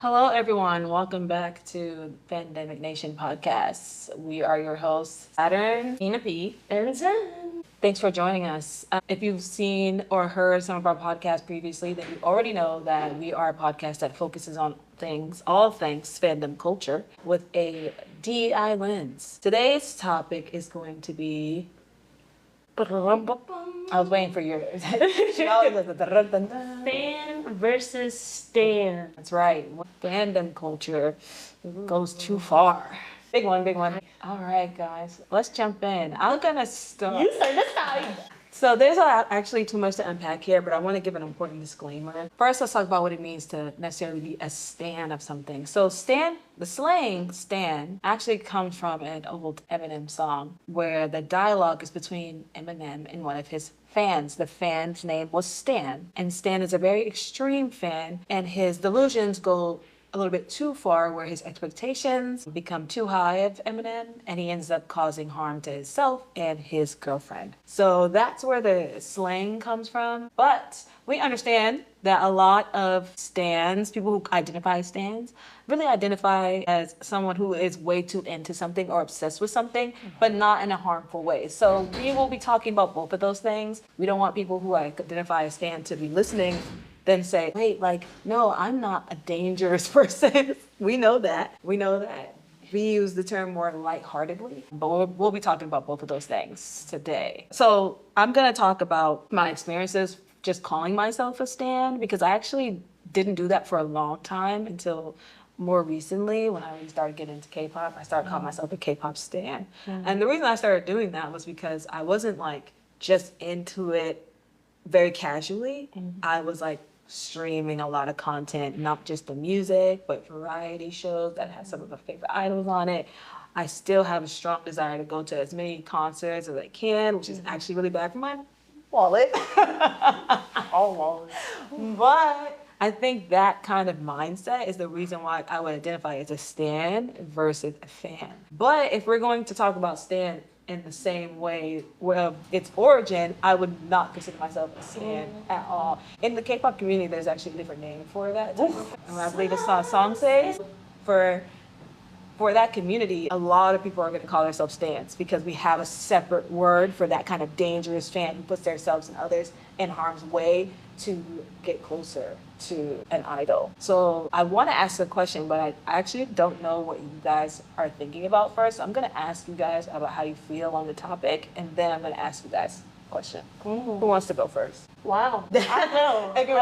Hello, everyone. Welcome back to Fandemic Nation podcast. We are your hosts, Saturn, Nina.V, and Zen. Thanks for joining us. If you've seen or heard some of our podcasts previously, then you already know that we are a podcast that focuses on all things fandom culture, with a DEI lens. Today's topic is going to be. I was waiting for yours. Fan versus stan. That's right. Fandom culture goes too far. Big one, big one. All right, guys, let's jump in. I'm gonna start. You say this time. So there's actually too much to unpack here, but I want to give an important disclaimer. First, let's talk about what it means to necessarily be a stan of something. So stan, the slang stan, actually comes from an old Eminem song where the dialogue is between Eminem and one of his fans. The fan's name was Stan, and Stan is a very extreme fan, and his delusions go a little bit too far, where his expectations become too high of Eminem, and he ends up causing harm to himself and his girlfriend. So that's where the slang comes from. But we understand that a lot of stans, people who identify as stans, really identify as someone who is way too into something or obsessed with something, but not in a harmful way. So we will be talking about both of those things. We don't want people who identify as stan to be listening then say, wait, no, I'm not a dangerous person. We know that. We use the term more lightheartedly, but we'll be talking about both of those things today. So I'm going to talk about my experiences just calling myself a stan, because I actually didn't do that for a long time until more recently when I really started getting into K-pop. I started calling myself a K-pop stan. And the reason I started doing that was because I wasn't just into it very casually. I was streaming a lot of content, not just the music, but variety shows that have some of my favorite idols on it. I still have a strong desire to go to as many concerts as I can, which is actually really bad for my wallet. All wallets. But I think that kind of mindset is the reason why I would identify as a stan versus a fan. But if we're going to talk about stan in the same way, well, its origin, I would not consider myself a stan at all. In the K-pop community, there's actually a different name for that. I believe it's song says. For that community, a lot of people are going to call themselves stans because we have a separate word for that kind of dangerous fan who puts themselves and others in harm's way to get closer to an idol. So I want to ask a question, but I actually don't know what you guys are thinking about first. So I'm going to ask you guys about how you feel on the topic, and then I'm going to ask you guys a question. Who wants to go first? Wow. I know. If you're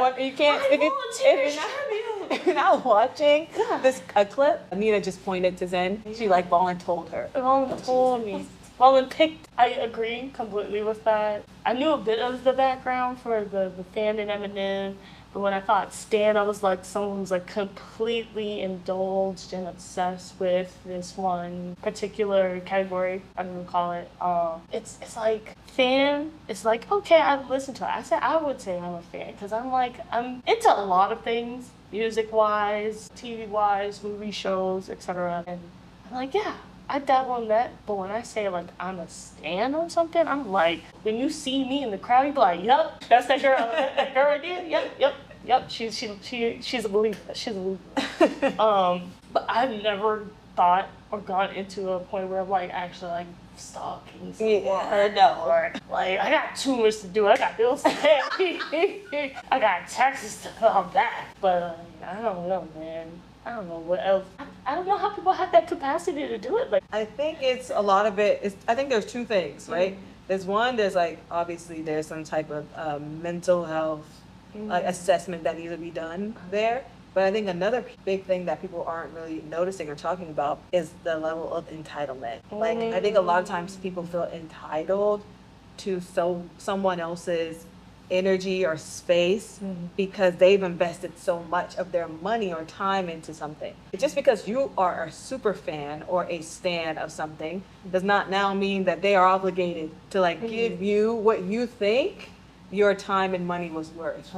not watching this clip, Nina just pointed to Zen. She voluntold her. Told me. Volunpicked. I agree completely with that. I knew a bit of the background for the fan and Eminem, but when I thought stan, I was someone who's completely indulged and obsessed with this one particular category. I'm gonna call it. It's fan. It's okay, I listen to it. I would say I'm a fan because I'm into a lot of things, music wise, TV wise, movie shows, etc. And I'm yeah, I dabble in that. But when I say I'm a stan on something, I'm when you see me in the crowd, you be yup, that's that girl. That girl right there. Yep. She's a believer. She's a believer. But I've never thought or gone into a point where I'm actually stalking someone. No. Or I got too much to do. I got bills to pay. I got taxes to file back. But I don't know, man. I don't know what else. I don't know how people have that capacity to do it. I think it's a lot of it. I think there's two things, right? There's obviously there's some type of mental health assessment that needs to be done there. But I think another big thing that people aren't really noticing or talking about is the level of entitlement. I think a lot of times people feel entitled to someone else's energy or space because they've invested so much of their money or time into something. Just because you are a super fan or a stan of something does not now mean that they are obligated to give you what you think your time and money was worth.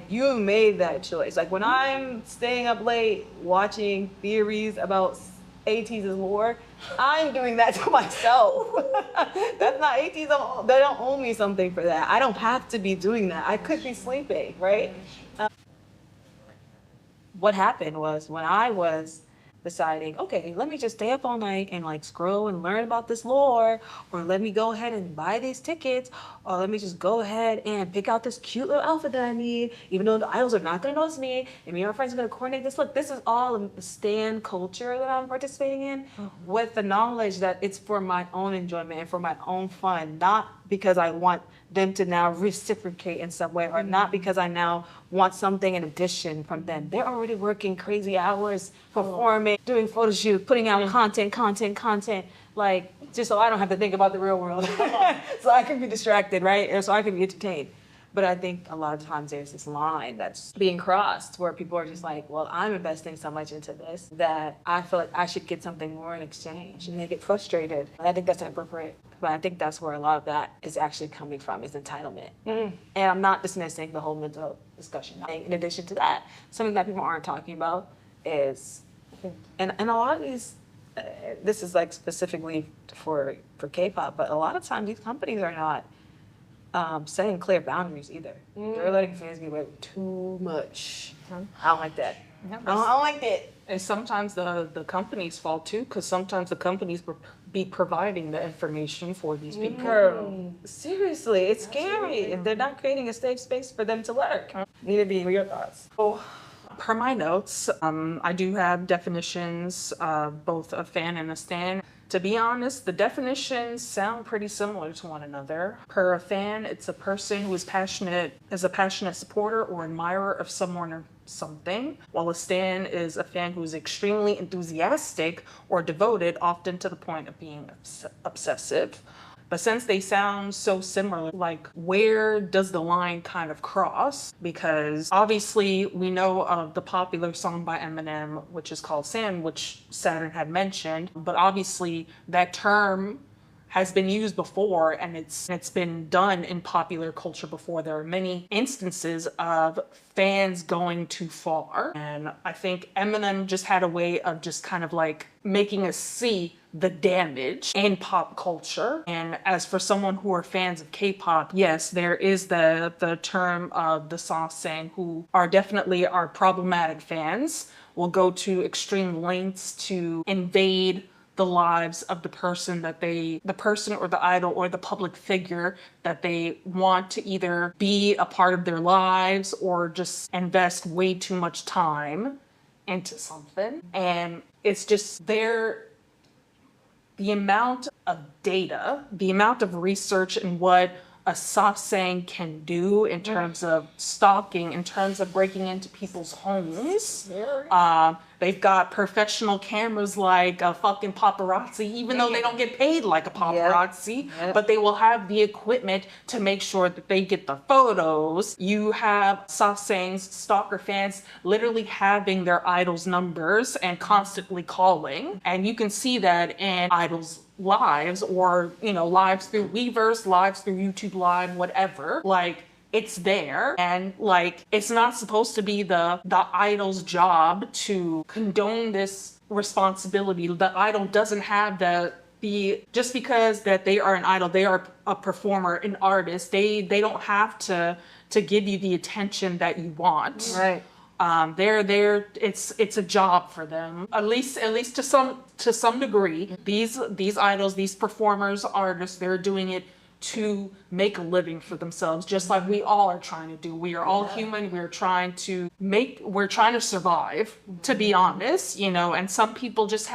You made that choice. When I'm staying up late watching theories about ATEEZ's lore, I'm doing that to myself. That's not ATEEZ. They don't owe me something for that. I don't have to be doing that. I could be sleeping, right? what happened was when I was deciding, okay, let me just stay up all night and like scroll and learn about this lore, or let me go ahead and buy these tickets, or let me just go ahead and pick out this cute little outfit that I need, even though the idols are not gonna notice me, and me and my friends are gonna coordinate this. Look, this is all the stan culture that I'm participating in, with the knowledge that it's for my own enjoyment and for my own fun, not because I want them to now reciprocate in some way, or not because I now want something in addition from them. They're already working crazy hours, performing, doing photo shoots, putting out content, like just so I don't have to think about the real world. So I can be distracted, right? And so I can be entertained. But I think a lot of times there's this line that's being crossed where people are just like, well, I'm investing so much into this that I feel like I should get something more in exchange, and they get frustrated. And I think that's inappropriate. But I think that's where a lot of that is actually coming from, is entitlement. And I'm not dismissing the whole mental health discussion. In addition to that, something that people aren't talking about is, and a lot of these, this is like specifically for K-pop, but a lot of times these companies are not setting clear boundaries either. They're letting fans get away with too much. I don't like that. I don't like that. And sometimes the companies fall too, because sometimes the companies be providing the information for these people. Girl, seriously, it's scary if they're not creating a safe space for them to lurk. Nina.V, what are your thoughts? So, per my notes, I do have definitions, both a fan and a stan. To be honest, the definitions sound pretty similar to one another. Per a fan, it's a person who is a passionate supporter or admirer of someone or something, while a stan is a fan who is extremely enthusiastic or devoted, often to the point of being obsessive. But since they sound so similar, like, where does the line kind of cross? Because obviously we know of the popular song by Eminem, which is called Stan, which Saturn had mentioned, but obviously that term has been used before, and it's been done in popular culture before. There are many instances of fans going too far, and I think Eminem just had a way of just kind of like making us see the damage in pop culture. And as for someone who are fans of K-pop, yes, there is the term of the sasaeng, who are definitely our problematic fans, will go to extreme lengths to invade the lives of the person or the idol or the public figure that they want to either be a part of their lives or just invest way too much time into something. And it's just the amount of data, the amount of research, and what a sasaeng can do in terms of stalking, in terms of breaking into people's homes. They've got professional cameras like a fucking paparazzi, even though they don't get paid like a paparazzi, but they will have the equipment to make sure that they get the photos. You have sasaengs, stalker fans, literally having their idols' numbers and constantly calling. And you can see that in idols' lives, or, you know, lives through Weverse, lives through YouTube Live, whatever. Like, it's there, and like, it's not supposed to be the idol's job to condone this responsibility. The idol doesn't have the just because that they are an idol, they are a performer, an artist. They don't have to give you the attention that you want. Right. They're it's a job for them, at least to some degree. These idols, these performers, artists, they're doing it to make a living for themselves, just like we all are trying to do. We are all human. We're trying to survive, to be honest, you know. And some people just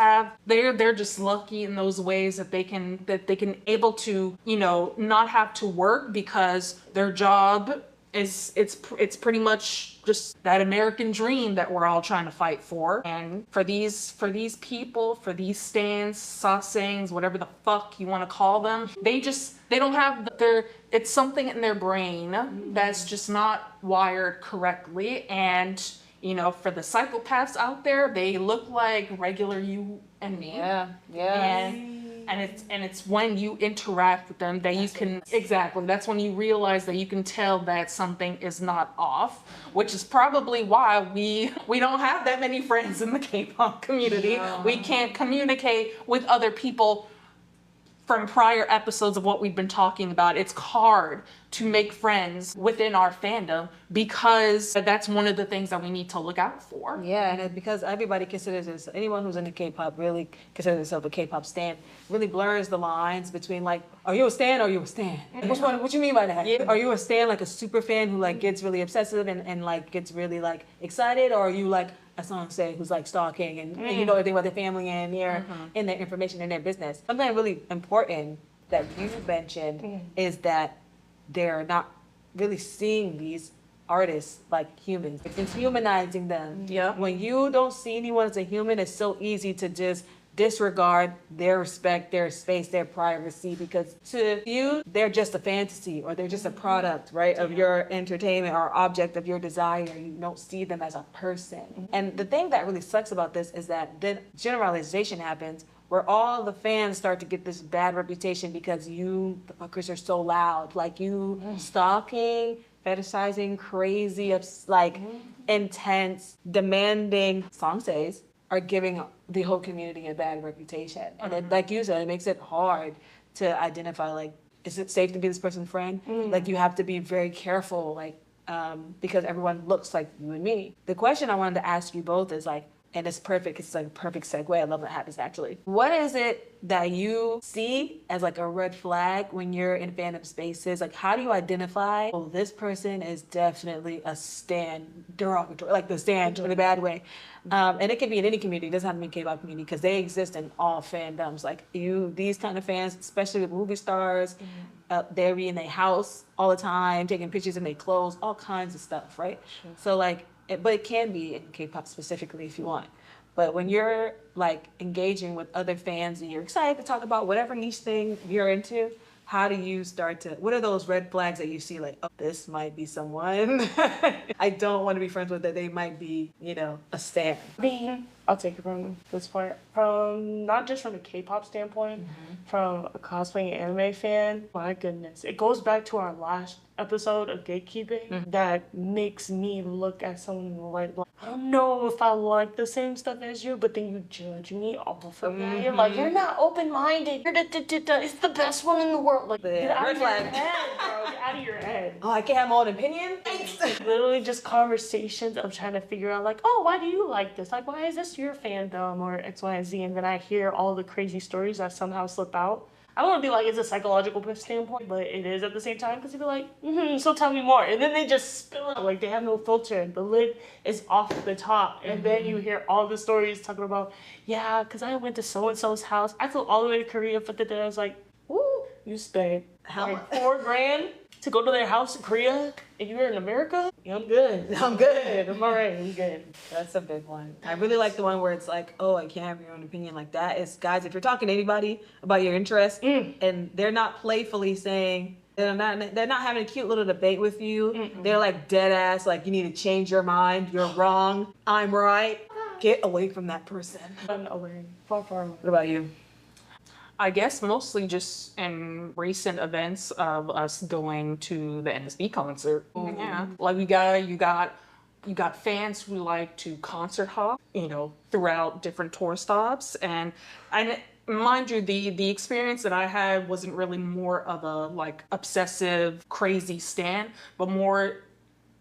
they're just lucky in those ways that they can able to, you know, not have to work, because their job it's pretty much just that American dream that we're all trying to fight for. And for these people, for these stans, sasaengs, whatever the fuck you want to call them, they don't have it's something in their brain that's just not wired correctly. And, you know, for the psychopaths out there, they look like regular you and me. Yeah. And it's when you interact with them that that's when you realize that you can tell that something is not off, which is probably why we don't have that many friends in the K-pop community. We can't communicate with other people from prior episodes of what we've been talking about, it's hard to make friends within our fandom because that's one of the things that we need to look out for. Yeah, and because everybody considers this, anyone who's into K-pop really considers themselves a K-pop stan, really blurs the lines between like, are you a stan or are you a stan? Which one? What you mean by that? Yeah. Are you a stan, like a super fan who like gets really obsessive and like gets really like excited, or are you like a song say who's like stalking and you know everything about their family and their information and their business? Something really important that you mentioned is that they're not really seeing these artists like humans. It's humanizing them. Yeah. When you don't see anyone as a human, it's so easy to just disregard their respect, their space, their privacy, because to you, they're just a fantasy or they're just a product, right, of your entertainment or object of your desire. You don't see them as a person. And the thing that really sucks about this is that then generalization happens where all the fans start to get this bad reputation because you, the fuckers, are so loud. Like you stalking, fetishizing, crazy, like intense, demanding song says are giving the whole community a bad reputation. And it, like you said, it makes it hard to identify, like, is it safe to be this person's friend? Like you have to be very careful, like, because everyone looks like you and me. The question I wanted to ask you both is like, and it's perfect, it's like a perfect segue. I love that happens actually. What is it that you see as like a red flag when you're in fandom spaces? Like how do you identify, oh, this person is definitely a stan, derogatory, like the stan in a bad way. And it can be in any community, it doesn't have to be K-pop community, because they exist in all fandoms. Like these kind of fans, especially with movie stars, they'll be in their house all the time, taking pictures in their clothes, all kinds of stuff, right? Sure. So like, but it can be in K-pop specifically if you want. But when you're like engaging with other fans and you're excited to talk about whatever niche thing you're into, how do you start to, what are those red flags that you see like, oh, this might be someone I don't want to be friends with, that they might be, you know, a stan? I'll take it from this point. From not just from a K-pop standpoint, from a cosplay and anime fan, my goodness. It goes back to our last episode of gatekeeping that makes me look at someone like, I don't know if I like the same stuff as you, but then you judge me off of that. You're like, you're not open-minded. It's the best one in the world. Like, get out of your head, bro. Get out of your head. Oh, I can't have my own opinion? Thanks. Literally just conversations of trying to figure out like, oh, why do you like this? Like, why is this your fandom or X, Y, and Z? And then I hear all the crazy stories that somehow slip out. I don't want to be like, it's a psychological standpoint, but it is at the same time, because you'd be like, so tell me more. And then they just spill it, like they have no filter. The lid is off the top. And then you hear all the stories talking about, yeah, because I went to so-and-so's house. I flew all the way to Korea, but then I was like, ooh, you spent like $4,000 to go to their house in Korea, and you're in America? Yeah, I'm good. I'm good. I'm all right. I'm good. That's a big one. I really like the one where it's like, oh, I can't have your own opinion like that. It's, guys, if you're talking to anybody about your interests and they're not playfully saying, they're not having a cute little debate with you. They're like dead ass, like you need to change your mind. You're wrong. I'm right. Get away from that person. I'm away. Far, far away. What about you? I guess mostly just in recent events of us going to the Nina.V concert. Yeah, like you got fans who like to concert hop, you know, throughout different tour stops, and mind you, the experience that I had wasn't really more of a like obsessive, crazy stan, but more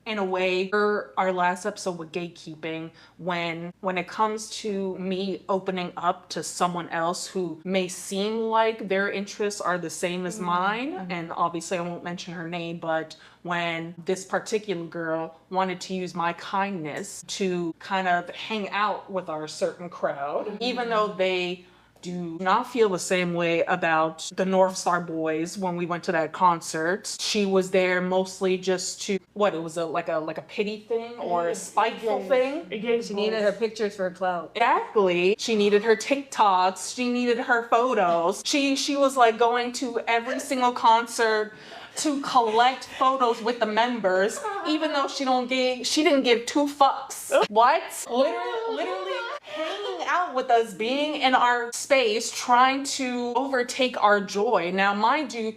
in a way, for our last episode with gatekeeping, when it comes to me opening up to someone else who may seem like their interests are the same as mine, and obviously I won't mention her name, but when this particular girl wanted to use my kindness to kind of hang out with our certain crowd, even though they do not feel the same way about the North Star Boys when we went to that concert. She was there mostly just to, it was like a pity thing or a spiteful thing. She needed her pictures for her clout. Exactly. She needed her TikToks. She needed her photos. She was like going to every single concert to collect photos with the members, even though she didn't give two fucks. What? Literally hanging out with us, being in our space, trying to overtake our joy. Now, mind you,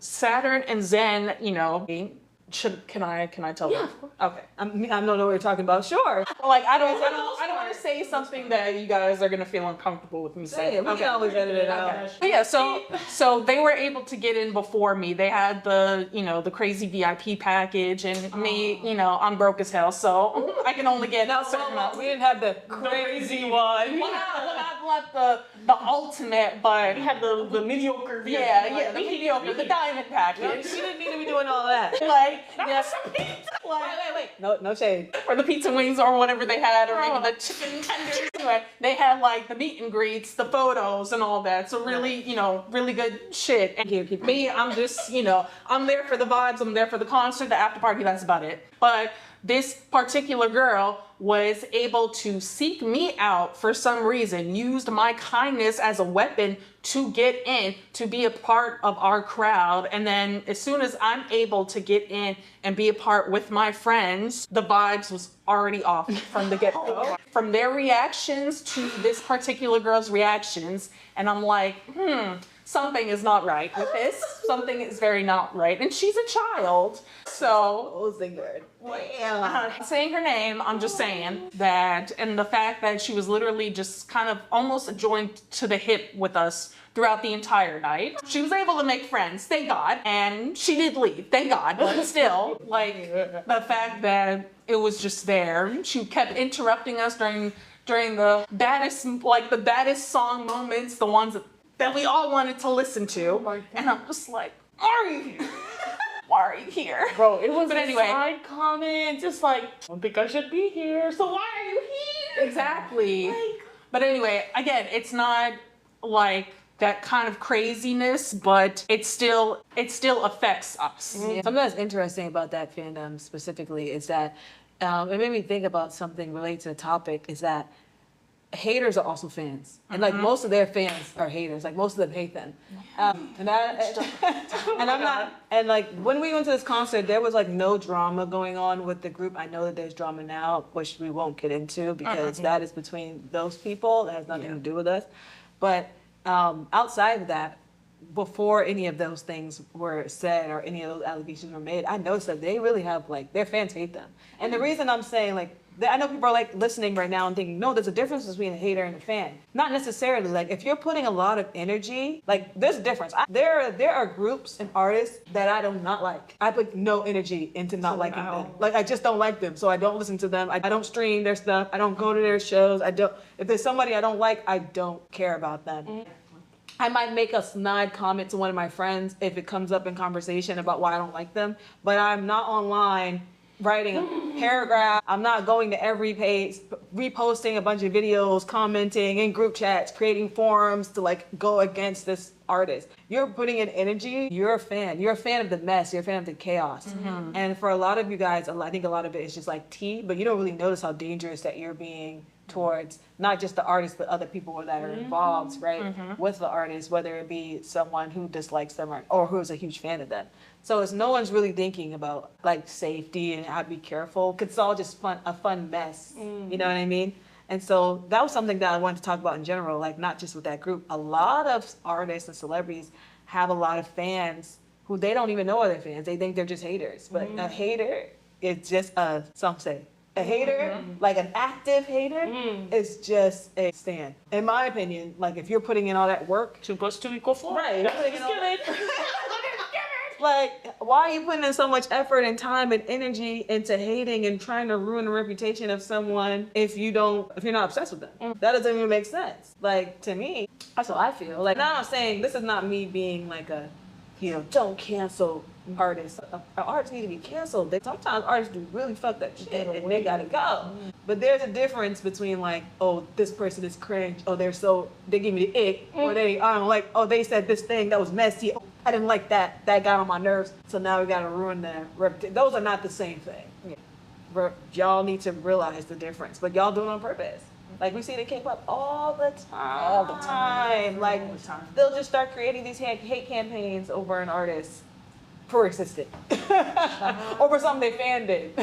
Saturn and Zen, you know, Can I tell them? Okay. I don't know what you're talking about. Sure. Like I don't want to say something that you guys are gonna feel uncomfortable with me saying. We can always edit it out. Okay. But yeah, so they were able to get in before me. They had the crazy VIP package, and me, I'm broke as hell, so I can only get a certain amount. We didn't have the crazy one. Not the ultimate, but We had the mediocre view. the mediocre, the diamond package. She didn't need to be doing all that. Like yes, Wait. No shade. or the pizza wings or whatever they had, or maybe the chicken tenders. Anyway, they had like the meet and greets, the photos, and all that. So really, really good shit. And me, I'm just, I'm there for the vibes. I'm there for the concert, the after party. That's about it. But this particular girl was able to seek me out for some reason, used my kindness as a weapon to get in, to be a part of our crowd. And then as soon as I'm able to get in and be a part with my friends, the vibes was already off from the get-go. From their reactions to this particular girl's reactions. And I'm like, something is not right with this. Something is very not right. And she's a child. So, saying her name, I'm just saying that, and the fact that she was literally just kind of almost joined to the hip with us throughout the entire night. She was able to make friends, thank God, and she did leave, thank God, but still, like, the fact that it was just there. She kept interrupting us during the baddest song moments, the ones that we all wanted to listen to, and I'm just like, are you here? Why are you here? Bro, it was But anyway. side comment, just like, I don't think I should be here, so why are you here? Exactly. But anyway, again, it's not like that kind of craziness, but it still affects us. Something that's interesting about that fandom specifically is that it made me think about something related to the topic, is that haters are also fans, and like most of their fans are haters. Like most of them hate them, and I'm not. And like when we went to this concert, there was like no drama going on with the group. I know that there's drama now, which we won't get into because that is between those people. That has nothing to do with us. But outside of that, before any of those things were said or any of those allegations were made, I noticed that they really have like their fans hate them. And the reason I'm saying like, I know people are like listening right now and thinking, no, there's a difference between a hater and a fan. Not necessarily. Like if you're putting a lot of energy, like there's a difference. There are groups and artists that I do not like. I put no energy into not liking them. Like I just don't like them, so I don't listen to them. I don't stream their stuff. I don't go to their shows. If there's somebody I don't like, I don't care about them. I might make a snide comment to one of my friends if it comes up in conversation about why I don't like them, but I'm not online writing a paragraph. I'm not going to every page, reposting a bunch of videos, commenting in group chats, creating forums to like go against this artist. You're putting in energy. You're a fan. You're a fan of the mess. You're a fan of the chaos. And for a lot of you guys, I think a lot of it is just like tea, but you don't really notice how dangerous that you're being towards not just the artist, but other people that are involved, right, with the artist, whether it be someone who dislikes them or who's a huge fan of them. So it's no one's really thinking about like safety and how to be careful, because it's all just a fun mess. You know what I mean? And so that was something that I wanted to talk about in general, like not just with that group. A lot of artists and celebrities have a lot of fans who they don't even know are their fans. They think they're just haters. But a hater is just some say. A hater, like an active hater, is just a stan. In my opinion, like if you're putting in all that work. 2 + 2 = 4. Right. Like, why are you putting in so much effort and time and energy into hating and trying to ruin the reputation of someone if you're not obsessed with them? That doesn't even make sense. Like, to me, that's how I feel. Like, now I'm saying this is not me being like don't cancel artists. Artists need to be canceled. Sometimes artists do really fucked up shit and they gotta go. But there's a difference between like, oh, this person is cringe. Oh, they give me the ick. Or I don't like, oh, they said this thing that was messy. Oh, I didn't like that. That got on my nerves. So now we gotta ruin their reputation. Those are not the same thing. Y'all need to realize the difference. But y'all do it on purpose. Like we see the K-pop all the time. Like they'll just start creating these hate campaigns over an artist for existing. Over something they fan did.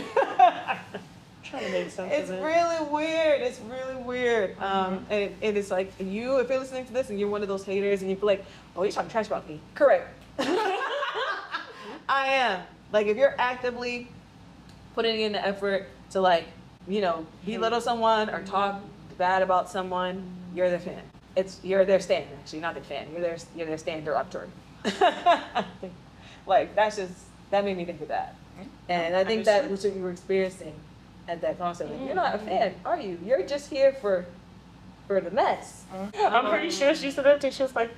Trying to make sense It's of it. really weird. It's really weird. And it's like if you're listening to this and you're one of those haters and you feel like, oh, you're talking trash about me. Correct. I am. Like if you're actively putting in the effort to like, you know, belittle someone or talk bad about someone, you're their fan. You're their stan, actually, not their fan. You're their stan derogatory. Like that made me think of that. And I think that was what you were experiencing at that concert. Like, you're not a fan, are you? You're just here for the mess. I'm pretty sure she said that thing. She was like,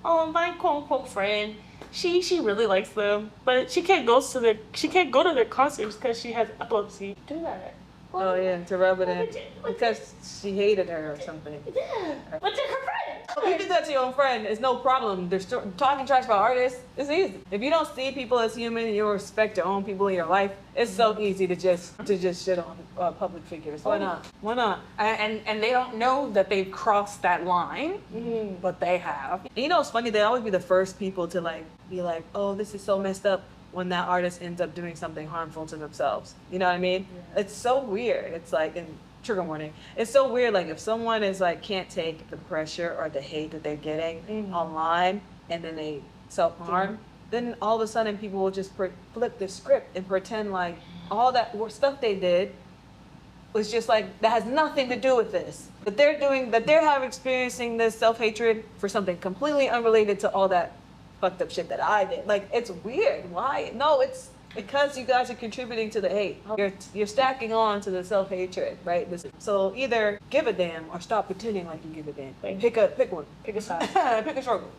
"Oh, my quote unquote friend, she really likes them, but she can't go to their concerts because she has epilepsy." Do that. Oh yeah, to rub it in because she hated her or something. Yeah, but they're her friend. You do that to your own friend, it's no problem. They're talking trash about artists. It's easy. If you don't see people as human and you respect your own people in your life, it's so easy to just shit on public figures. Why not? Why not? And they don't know that they've crossed that line, but they have. And you know, it's funny. They always be the first people to like be like, "Oh, this is so messed up," when that artist ends up doing something harmful to themselves. You know what I mean? Yeah. It's so weird. It's like, and trigger warning. It's so weird. Like if someone is like can't take the pressure or the hate that they're getting online, and then they self-harm, then all of a sudden people will just flip the script and pretend like all that stuff they did was just like that has nothing to do with this. That they're experiencing this self-hatred for something completely unrelated to all that fucked up shit that I did. Like, it's weird. Why? No, it's because you guys are contributing to the hate. You're stacking on to the self-hatred, right? So either give a damn or stop pretending like you give a damn. Pick one. Pick a side. Pick a struggle.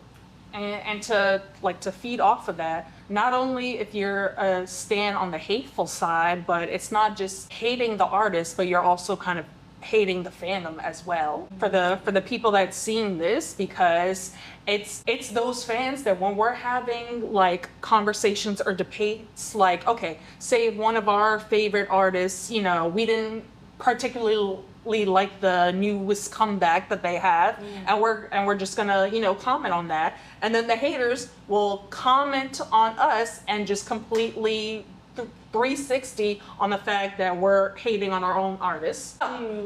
And to feed off of that, not only if you're a stan on the hateful side, but it's not just hating the artist, but you're also kind of hating the fandom as well. For the people that's seeing this, because it's those fans that when we're having like conversations or debates, like, okay, say one of our favorite artists, you know, we didn't particularly like the newest comeback that they have, and we're just gonna, you know, comment on that, and then the haters will comment on us and just completely 360 on the fact that we're hating on our own artists.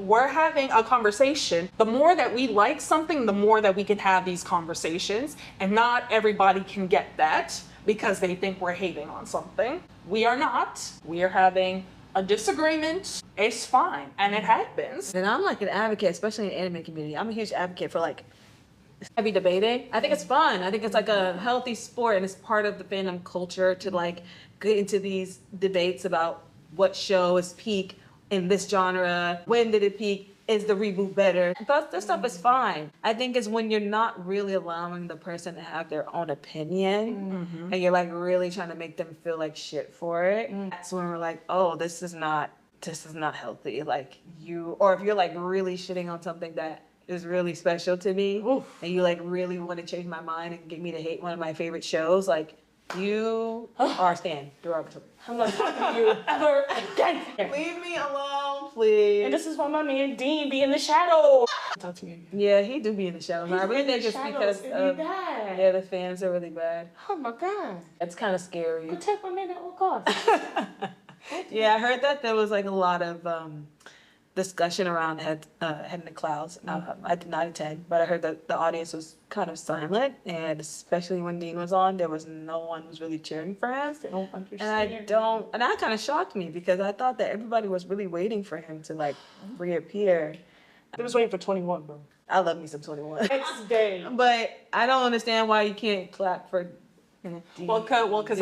We're having a conversation. The more that we like something, the more that we can have these conversations, and not everybody can get that because they think we're hating on something. We are not. We are having a disagreement. It's fine, and it happens. And I'm like an advocate, especially in the anime community. I'm a huge advocate for like heavy debating. I think it's fun. I think it's like a healthy sport, and it's part of the fandom culture to like get into these debates about what show is peak in this genre, when did it peak, is the reboot better? That stuff is fine. I think it's when you're not really allowing the person to have their own opinion, and you're like really trying to make them feel like shit for it. That's when we're like, oh, this is not healthy. Like or if you're like really shitting on something that is really special to me, and you like really want to change my mind and get me to hate one of my favorite shows, like you are stan derogatory. I'm not talking to you ever again. Leave me alone, please. And this is why my man Dean be in the shadow. Talk to me again. Yeah, he do be in the shadows. I really think it's because the fans are really bad. Oh my god. That's kind of scary. Protect my man at all costs. Yeah, I heard that there was like a lot of discussion around Head in the Clouds. I did not attend, but I heard that the audience was kind of silent, and especially when Dean was on, there was no one was really cheering for him. They don't understand. And that kind of shocked me because I thought that everybody was really waiting for him to like reappear. They was waiting for 21, bro. I love me some 21. Next day. But I don't understand why you can't clap for Dean. Because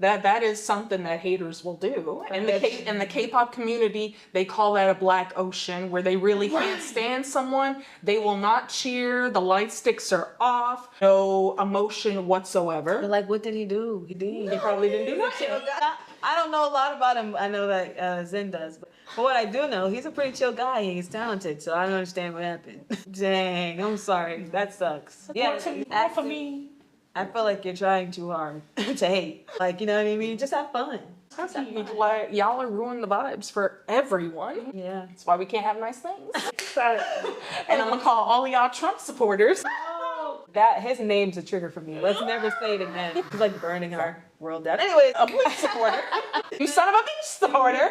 that is something that haters will do. In the K-pop community, they call that a black ocean, where they really can't stand someone. They will not cheer. The light sticks are off. No emotion whatsoever. But like, what did he do? He probably didn't do that. I don't know a lot about him. I know that Zen does, but what I do know, he's a pretty chill guy and he's talented. So I don't understand what happened. Dang, I'm sorry. That sucks. Yeah, for me. I feel like you're trying too hard to hate. Like, you know what I mean? Just have fun. Like, y'all are ruining the vibes for everyone. Yeah. That's why we can't have nice things. And I'm gonna call all of y'all Trump supporters. His name's a trigger for me. Let's never say it again. It's like burning our world down. Anyways, A police supporter. You son of a bitch supporter.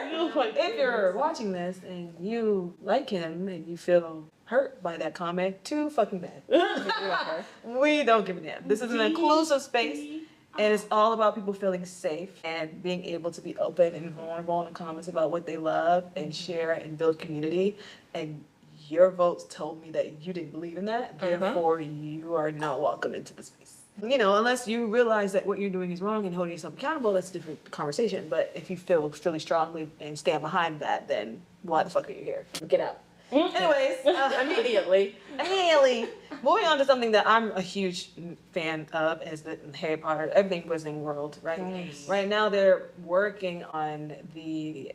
if you're watching this and you like him and you feel hurt by that comment, too fucking bad. We don't give a damn. This is an inclusive space, And it's all about people feeling safe and being able to be open and vulnerable in the comments about what they love and share and build community. And your votes told me that you didn't believe in that. Therefore, you are not welcome into the space. You know, unless you realize that what you're doing is wrong and holding yourself accountable, that's a different conversation. But if you feel really strongly and stand behind that, then why the fuck are you here? Get out. Anyways, immediately. Moving on to something that I'm a huge fan of is the Harry Potter, everything Wizarding World, right? Nice. Right now they're working on the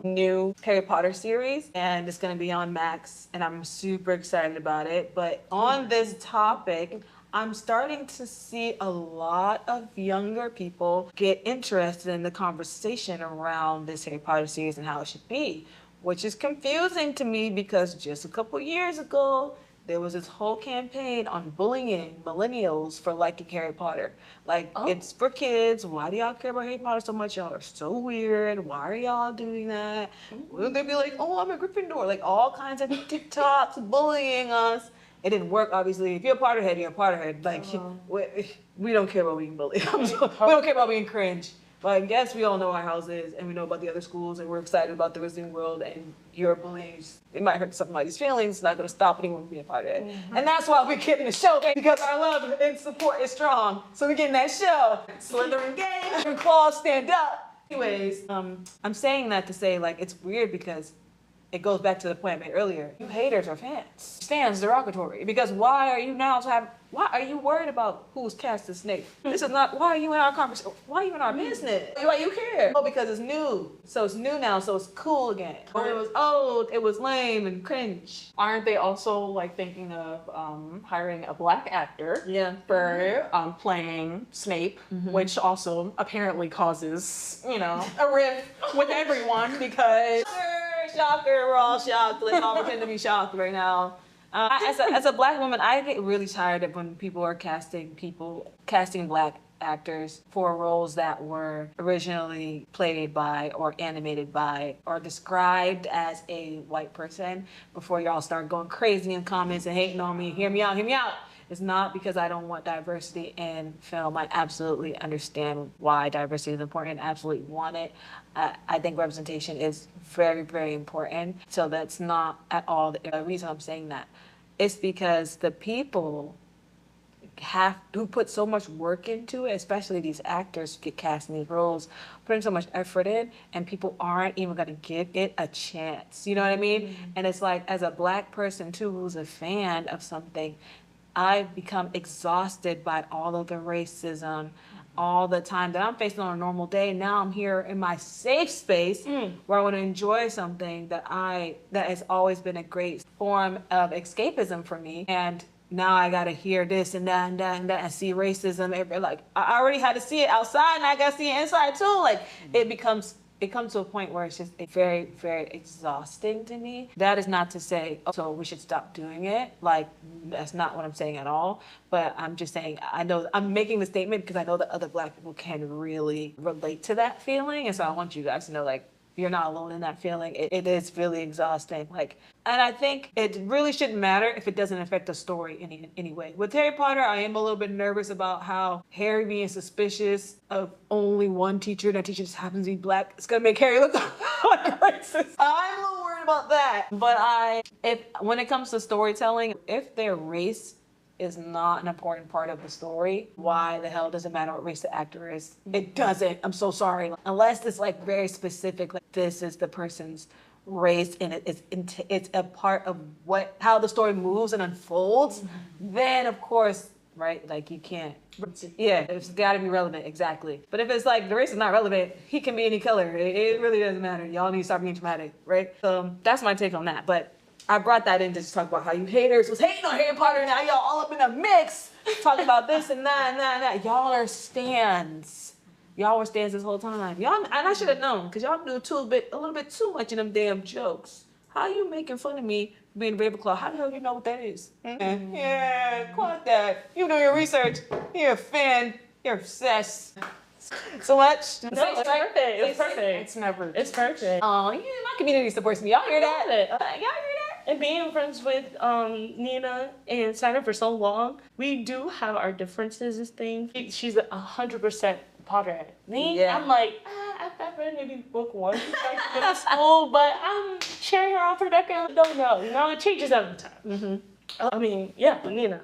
new Harry Potter series, and it's going to be on Max, and I'm super excited about it. But on this topic, I'm starting to see a lot of younger people get interested in the conversation around this Harry Potter series and how it should be, which is confusing to me because just a couple years ago, there was this whole campaign on bullying millennials for liking Harry Potter. Like, it's for kids. Why do y'all care about Harry Potter so much? Y'all are so weird. Why are y'all doing that? Will they be like, oh, I'm a Gryffindor? Like, all kinds of TikToks bullying us. It didn't work, obviously. If you're a Potterhead, you're a Potterhead. Like, we don't care about being bullied. We don't care about being cringe. But yes, we all know our houses and we know about the other schools and we're excited about the Wizarding World, and your bullying, it might hurt somebody's feelings. It's not going to stop anyone from being a part of it. And that's why we're getting the show, because our love and support is strong. So we're getting that show. Slytherin gang, your claws stand up. Anyways, I'm saying that to say, like, it's weird because it goes back to the point I made earlier. You haters are fans. Stands derogatory. Because why are you worried about who's cast as Snape? This is not, why are you in our conversation? Why are you in our business? Why you care? Oh, because it's new. So it's new now, so it's cool again. Or it was old, it was lame and cringe. Aren't they also like thinking of hiring a black actor for playing Snape, which also apparently causes, you know, a rift with everyone because Shocker, we're all shocked. Let's all pretend to be shocked right now. As a black woman, I get really tired of when people are casting black actors for roles that were originally played by or animated by or described as a white person before y'all start going crazy in comments and hating on me. Hear me out, hear me out. It's not because I don't want diversity in film. I absolutely understand why diversity is important. I absolutely want it. I think representation is very, very important. So that's not at all the reason I'm saying that. It's because the people who put so much work into it, especially these actors get cast in these roles, putting so much effort in, and people aren't even gonna give it a chance. You know what I mean? And it's like, as a black person too, who's a fan of something, I've become exhausted by all of the racism, all the time that I'm facing on a normal day. Now I'm here in my safe space where I want to enjoy something that has always been a great form of escapism for me. And now I gotta hear this and that and that and that and see racism. Like, I already had to see it outside and I gotta see it inside too. Like, it comes to a point where it's just very, very exhausting to me. That is not to say, oh, so we should stop doing it. Like, that's not what I'm saying at all. But I'm just saying, I know I'm making the statement because I know that other black people can really relate to that feeling. And so I want you guys to know, like, you're not alone in that feeling. It is really exhausting. Like, and I think it really shouldn't matter if it doesn't affect the story anyway. With Harry Potter, I am a little bit nervous about how Harry being suspicious of only one teacher. That teacher just happens to be black. It's gonna make Harry look like a racist. I'm a little worried about that. But when it comes to storytelling, if their race is not an important part of the story, why the hell does it matter what race the actor is? It doesn't. I'm so sorry. Unless it's like very specific, like this is the person's race and it's a part of how the story moves and unfolds, then of course, right, like you can't. Yeah, it's gotta be relevant, exactly. But if it's like the race is not relevant, he can be any color. It really doesn't matter. Y'all need to stop being dramatic, right? So that's my take on that. But I brought that in to just talk about how you haters was hating on Harry Potter. Now y'all all up in a mix, talking about this and that and that and that. Y'all are stans. Y'all were stans this whole time. Y'all, and I should have known, because y'all do a little bit too much in them damn jokes. How you making fun of me for being a Ravenclaw? How the hell you know what that is? Yeah, quite that. You do your research. You're a fan. You're obsessed. So much. No, it's perfect. It's perfect. it's never. It's perfect. Oh, yeah, my community supports me. Y'all hear that? Y'all hear that? And being friends with Nina and Simon for so long, we do have our differences and things. She's 100% Potterhead. Me, Yeah. I'm like, I've read maybe book one like middle school, but I'm sharing her off her background. Don't know, it changes every time. I mean, yeah, but Nina,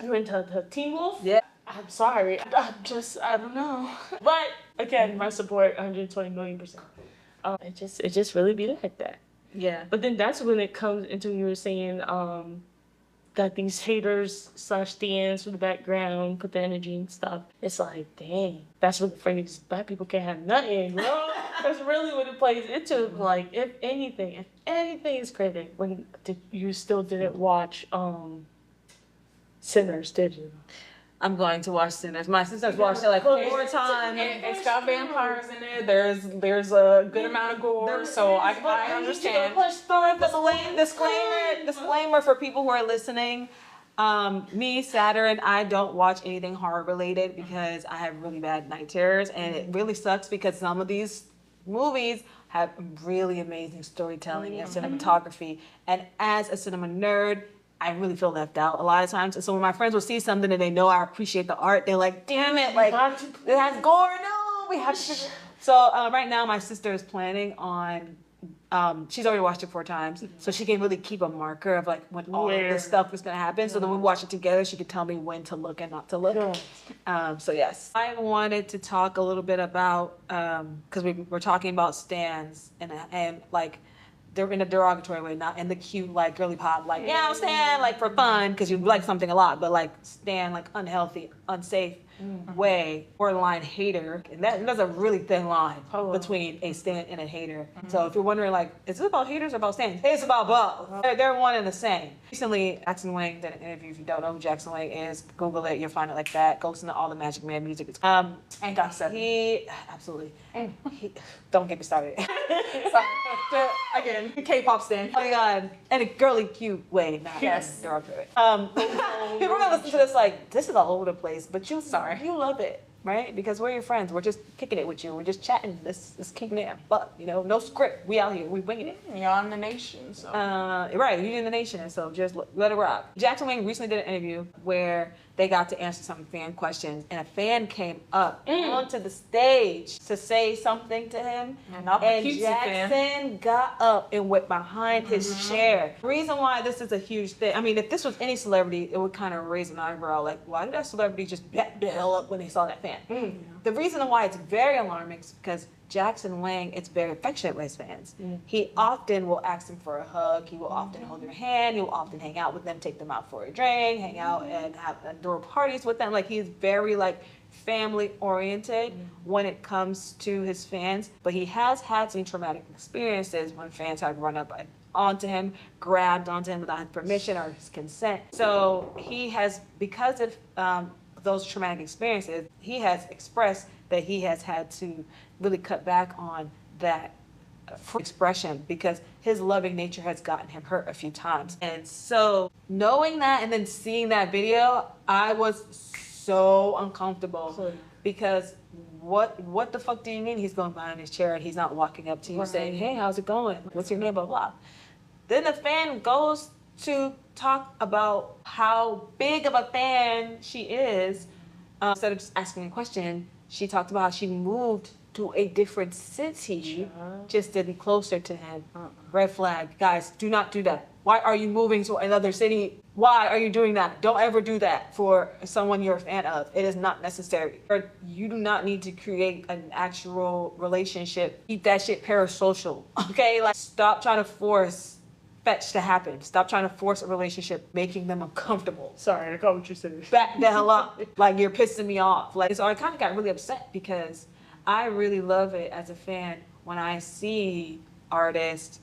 I went to Teen Wolf. Yeah. I'm sorry, I don't know. But again, my support 120 million percent. It just really be like that. Yeah. But then that's when it comes into you were saying that these haters / stands for the background, put the energy and stuff. It's like, dang, that's what the phrase black people can't have nothing, bro. That's really what it plays into. Like, if anything is crazy, when you still didn't watch Sinners, did you? I'm going to watch Sinners. My sister's watched it like 4 times. It's got vampires in it. There's a good amount of gore, so I understand. Disclaimer for people who are listening. Me, Saturn, I don't watch anything horror related because I have really bad night terrors, and it really sucks because some of these movies have really amazing storytelling and cinematography. And as a cinema nerd, I really feel left out a lot of times. And so when my friends will see something and they know I appreciate the art, they're like, damn it, like, it has gore. No, we have to. So right now my sister is planning on, she's already watched it 4 times. So she can really keep a marker of like when all of this stuff is going to happen. So then we watch it together. She can tell me when to look and not to look. So yes. I wanted to talk a little bit about, because we were talking about stands and like, they're in a derogatory way, not in the cute, like, girly pop, like, yeah, I'm stan, like, for fun, because you like something a lot, but, like, stan, like, unhealthy, unsafe way, borderline hater. And that's a really thin line between a stan and a hater. So if you're wondering, like, is it about haters or about stans? It's about both. They're one and the same. Recently, Jackson Wang did an interview. If you don't know who Jackson Wang is, Google it, you'll find it like that. Go listen to all the Magic Man music. And gossip. Absolutely. Don't get me started. Again, K-pop stan. Oh my god, in a girly, cute way. Not Yes. derogatory. People are gonna listen to this like, this is all over the place, but you love it, right? Because we're your friends. We're just kicking it with you. We're just chatting. This is kicking it. But no script. We out here. We winging it. You're on the nation, so. Right, you're in the nation, so just let it rock. Jackson Wang recently did an interview where they got to answer some fan questions, and a fan came up onto the stage to say something to him, and Jackson got up and went behind his chair. The reason why this is a huge thing, I mean, if this was any celebrity, it would kind of raise an eyebrow, like, why did that celebrity just back the hell up when they saw that fan? The reason why it's very alarming is because Jackson Wang is very affectionate with his fans. He often will ask them for a hug. He will often hold their hand. He will often hang out with them, take them out for a drink, hang out and have outdoor parties with them. Like, he's very like family oriented when it comes to his fans. But he has had some traumatic experiences when fans have run up onto him, grabbed onto him without his permission or his consent. So he has, because of those traumatic experiences, he has expressed that he has had to really cut back on that expression because his loving nature has gotten him hurt a few times. And so knowing that and then seeing that video, I was so uncomfortable because what the fuck do you mean he's going behind his chair and he's not walking up to you saying, hey, how's it going? What's your name? Blah, blah. Then the fan goes to talk about how big of a fan she is. Instead of just asking a question, she talked about how she moved to a different city just to be closer to him. Red flag. Guys, do not do that. Why are you moving to another city? Why are you doing that? Don't ever do that for someone you're a fan of. It is not necessary. You do not need to create an actual relationship. Keep that shit parasocial, okay? Like, stop trying to force fetch to happen. Stop trying to force a relationship, making them uncomfortable. Sorry, I got what you said. Back the hell up. Like, you're pissing me off. Like, so I kind of got really upset because I really love it as a fan when I see artists,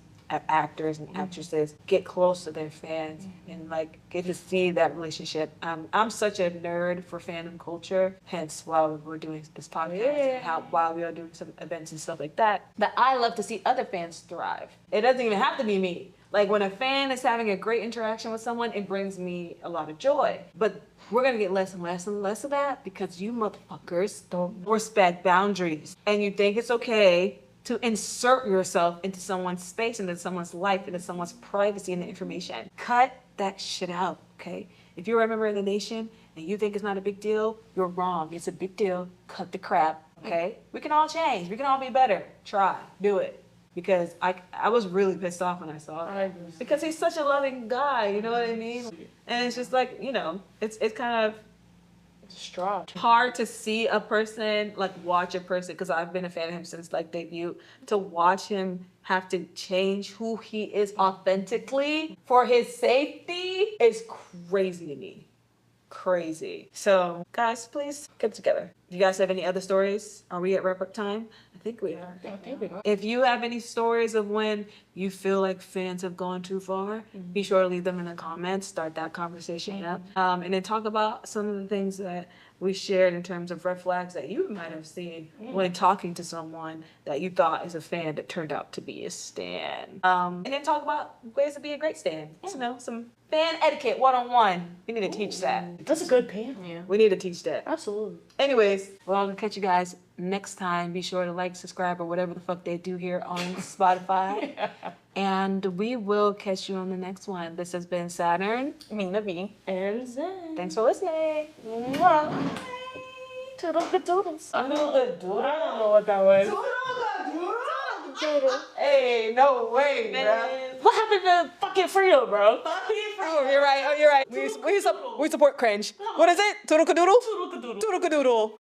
actors and actresses get close to their fans and like get to see that relationship. I'm such a nerd for fandom culture, hence why we're doing this podcast and why we are doing some events and stuff like that. But I love to see other fans thrive. It doesn't even have to be me. Like, when a fan is having a great interaction with someone, it brings me a lot of joy. But we're gonna get less and less and less of that because you motherfuckers don't respect boundaries. And you think it's okay to insert yourself into someone's space, into someone's life, into someone's privacy and information. Cut that shit out, okay? If you're a member of the nation and you think it's not a big deal, you're wrong. It's a big deal. Cut the crap, okay? We can all change. We can all be better. Try. Do it. Because I was really pissed off when I saw it. I agree. Because he's such a loving guy, you know what I mean? And it's just like, you know, it's kind of Straw. hard to see a person, like watch a person, because I've been a fan of him since like debut, to watch him have to change who he is authentically for his safety is crazy to me. Crazy. So guys, please get together. Do you guys have any other stories? Are we at wrap up time? I think we are. I think we are. If you have any stories of when you feel like fans have gone too far, be sure to leave them in the comments, start that conversation up. And then talk about some of the things that we shared in terms of red flags that you might have seen when talking to someone that you thought is a fan that turned out to be a stan. And then talk about ways to be a great stan. You know, some fan etiquette 101. We need to teach that. That's a good panel. Yeah. We need to teach that. Absolutely. Anyways, well, I'm gonna catch you guys next time. Be sure to like, subscribe, or whatever the fuck they do here on Spotify. And we will catch you on the next one. This has been Saturn. Nina.V. And Zen. Thanks for listening. Mwah. Toodle-ga-doodles. I don't know what that was. Hey, no way, bro. What happened to fucking Frito, bro? Oh, you're right. We support cringe. What is it? Toodle-ka-doodle? Toodle-ga-doodle. Toodle-ka-doodle.